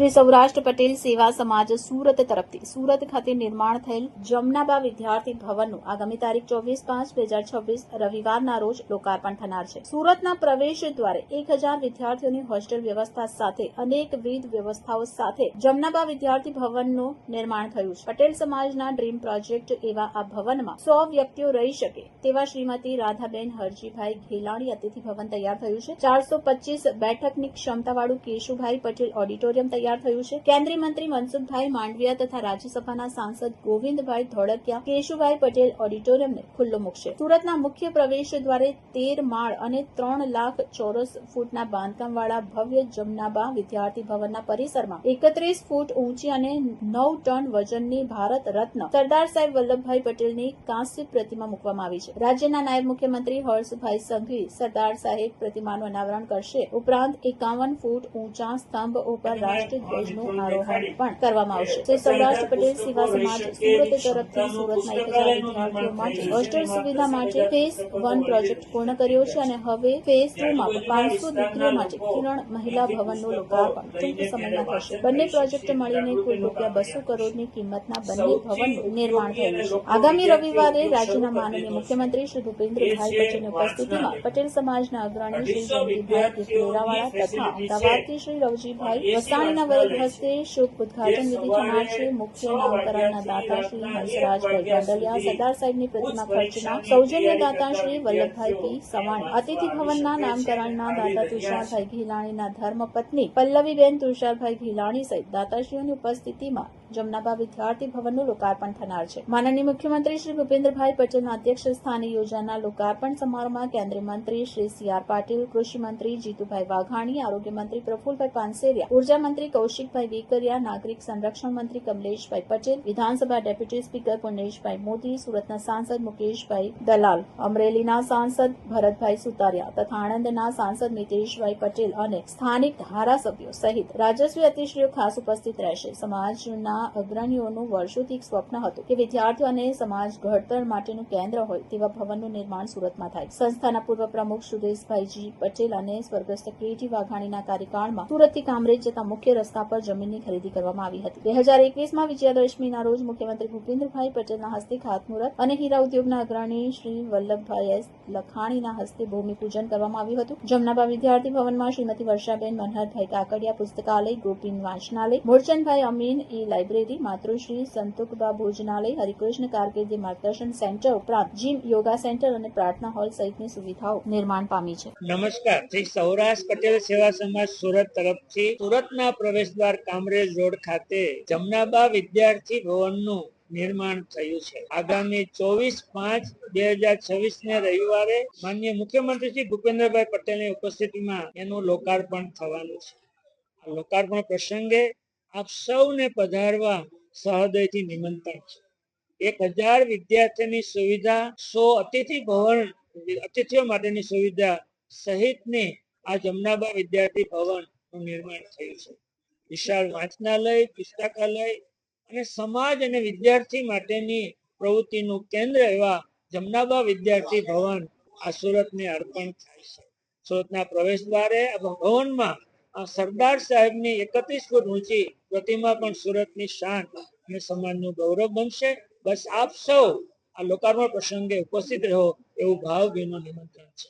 શ્રી સૌરાષ્ટ્ર પટેલ સેવા સમાજ સુરત તરફથી સુરત ખાતે નિર્માણ થયેલ જમનાબા વિદ્યાર્થી ભવનનું આગામી તારીખ 24/5/2026 રવિવારના રોજ લોકાર્પણ થનાર છે। સુરતના પ્રવેશ દ્વારે 1000 વિદ્યાર્થીઓની હોસ્ટેલ વ્યવસ્થા સાથે અનેકવિધ વ્યવસ્થાઓ સાથે જમનાબા વિદ્યાર્થી ભવનનું નિર્માણ થયું છે। પટેલ સમાજના ડ્રીમ પ્રોજેક્ટ એવા આ ભવનમાં 100 વ્યક્તિઓ રહી શકે તેવા શ્રીમતી રાધાબેન હરજીભાઈ ઘેલાણી અતિથિ ભવન તૈયાર થયું છે। 425 બેઠકની ક્ષમતાવાળું કેશુભાઈ પટેલ ઓડિટોરિયમ તૈયાર થયું છે। કેન્દ્રીય મંત્રી મનસુખભાઈ માંડવિયા તથા રાજ્યસભાના સાંસદ ગોવિંદભાઈ ધોળકિયા કેશુભાઈ પટેલ ઓડિટોરિયમને ખુલ્લો મૂકશે। સુરતના મુખ્ય પ્રવેશ દ્વારે 13 માળ અને 3 લાખ ચોરસ ફૂટના બાંધકામવાળા ભવ્ય જમનાબા વિદ્યાર્થી ભવનના પરિસરમાં 31 ફૂટ ઊંચી અને 9 ટન વજનની ભારત રત્ન સરદાર સાહેબ વલ્લભભાઈ પટેલની કાંસ્ય પ્રતિમા મૂકવામાં આવી છે। રાજ્યના નાયબ મુખ્યમંત્રી હર્ષભાઈ સંઘવી સરદાર સાહેબ પ્રતિમાનું અનાવરણ કરશે। ઉપરાંત 51 ફૂટ ઊંચા સ્તંભ ઉપર રાષ્ટ્રધ્વજનું આરોહણ પણ કરવામાં આવશે। શ્રી સૌરાષ્ટ્ર પટેલ સેવા સમાજ સુરત તરફથી સુરતમાં 1000 વિદ્યાર્થીઓ માટે હોસ્ટેલ સુવિધા માટે ફેઝ 1 પ્રોજેક્ટ પૂર્ણ કર્યો છે અને હવે ફેઝ 2 માં 500 દીકરીઓ માટે કિરણ મહિલા ભવનનું લોકાર્પણ ટૂંક સમયમાં થશે। બંને પ્રોજેક્ટ મળીને કુલ ₹200 કરોડની કિંમતના બંને ભવનનું નિર્માણ થયું છે। આગામી રવિવારે રાજ્યના માનનીય મુખ્યમંત્રી શ્રી ભૂપેન્દ્રભાઈ પટેલની ઉપસ્થિતિમાં પટેલ સમાજના અગ્રણી શ્રી જંગીભાઈ ટીકરેરાવાળા તથા અમદાવાદથી શ્રી રવજીભાઈ વસાણીના વરદ હસ્તે શુભ ઉદઘાટન વિધિ થનાર છે। મુખ્ય નામકરણના દાતા શ્રી હંસરાજભાઈ ગાંડલિયા, સરદાર સાહેબની પ્રતિમા ખર્ચના સૌજન્ય દાતા શ્રી વલ્લભભાઈ પી સવાણી, અતિથિ ભવનના નામકરણના દાતા તુષારભાઈ ઘેલાણીના ધર્મપત્ની પલ્લવીબેન તુષારભાઈ ઘેલાણી સહિત દાતાશ્રીઓની ઉપસ્થિતિમાં જમનાબા વિદ્યાર્થી ભવનનું લોકાર્પણ થનાર છે। માનનીય મુખ્યમંત્રી શ્રી ભૂપેન્દ્રભાઈ પટેલના અધ્યક્ષ સ્થાને યોજાનાર લોકાર્પણ સમારોહમાં કેન્દ્રીય મંત્રી શ્રી સી.આર. પાટીલ, કૃષિ મંત્રી જીતુભાઈ વાઘાણી, આરોગ્ય મંત્રી પ્રફુલભાઈ પાનસેરિયા, ઉર્જા મંત્રી કૌશિકભાઈ વેકરિયા, નાગરિક સંરક્ષણ મંત્રી કમલેશભાઈ પટેલ, વિધાનસભા ડેપ્યુટી સ્પીકર પુર્ણેશભાઈ મોદી, સુરતના સાંસદ મુકેશભાઈ દલાલ, અમરેલીના સાંસદ ભરતભાઈ સુતારિયા તથા આણંદના સાંસદ મિતેશભાઈ પટેલ અને સ્થાનિક ધારાસભ્યો સહિત રાજ્યશ્રી અતિશ્રીઓ ખાસ ઉપસ્થિત રહેશે। સમાજના અગ્રણીઓનું વર્ષોથી એક સ્વપ્ન હતું કે વિદ્યાર્થીઓ અને સમાજ ઘડતર માટેનું કેન્દ્ર હોય તેવા ભવનનું નિર્માણ સુરતમાં થાય। સંસ્થાના પૂર્વ પ્રમુખ સુરેશભાઈજી પટેલ અને સ્વર્ગસ્થ ક્રિએટી વાઘાણીના કાર્યકાળમાં સુરતથી કામરેજ જતા મુખ્ય રસ્તા પર જમીનની ખરીદી કરવામાં આવી હતી। 2021માં વિજયાદશમીના રોજ મુખ્યમંત્રી ભૂપેન્દ્રભાઈ પટેલના હસ્તે ખાતમુહૂર્ત અને હીરા ઉદ્યોગના અગ્રણી શ્રી વલ્લભભાઈ એસ લખાણીના હસ્તે ભૂમિપૂજન કરવામાં આવ્યું હતું। જમનાબા વિદ્યાર્થી ભવનમાં શ્રીમતી વર્ષાબેન મનહરભાઈ કાકડિયા પુસ્તકાલય, ગોપીન વાંચનાલય, મૂળચંદભાઈ અમીન ઈ લાઇબ્રેરી, માતૃશ્રી સંતુકબા ભોજનાલય, હરિકૃષ્ણ કારકિર્દી માર્ગદર્શન સેન્ટર ઉપરાંત જીમ, યોગા સેન્ટર અને પ્રાર્થના હોલ સહિતની સુવિધાઓ નિર્માણ પામી છે। નમસ્કાર, શ્રી સૌરાષ્ટ્ર પટેલ સેવા સમાજ સુરત તરફથી સુરતના પ્રવેશદ્વાર કામરેજ રોડ ખાતે જમનાબા વિદ્યાર્થી ભવનનું નિર્માણ થયું છે। આગામી 24/5/2026 ને રવિવારે માનનીય મુખ્યમંત્રી શ્રી ભૂપેન્દ્રભાઈ પટેલની ઉપસ્થિતિમાં એનું લોકાર્પણ થવાનું છે। આ લોકાર્પણ પ્રસંગે આપ સૌને પધારવા સહૃદયથી નિમંત્રણ છે। 1000 વિદ્યાર્થીની સુવિધા, 100 અતિથિઓ માટેની સુવિધા સહિતની આ જમનાબા વિદ્યાર્થી ભવનનું નિર્માણ થયું છે। વિશાળ વાંચનાલય, પુસ્તકાલય અને સમાજ અને વિદ્યાર્થી માટેની પ્રવૃત્તિનું કેન્દ્ર એવા જમનાબા વિદ્યાર્થી ભવન આ સુરતને અર્પણ થાય છે। સુરતના પ્રવેશ દ્વારે આ ભવનમાં સરદાર સાહેબની 31 ફૂટ ઊંચી પ્રતિમા પણ સુરતની શાન અને સમાજનું ગૌરવ બનશે। બસ આપ સૌ આ લોકાર્પણ પ્રસંગે ઉપસ્થિત રહો એવું ભાવભીનું નિમંત્રણ છે।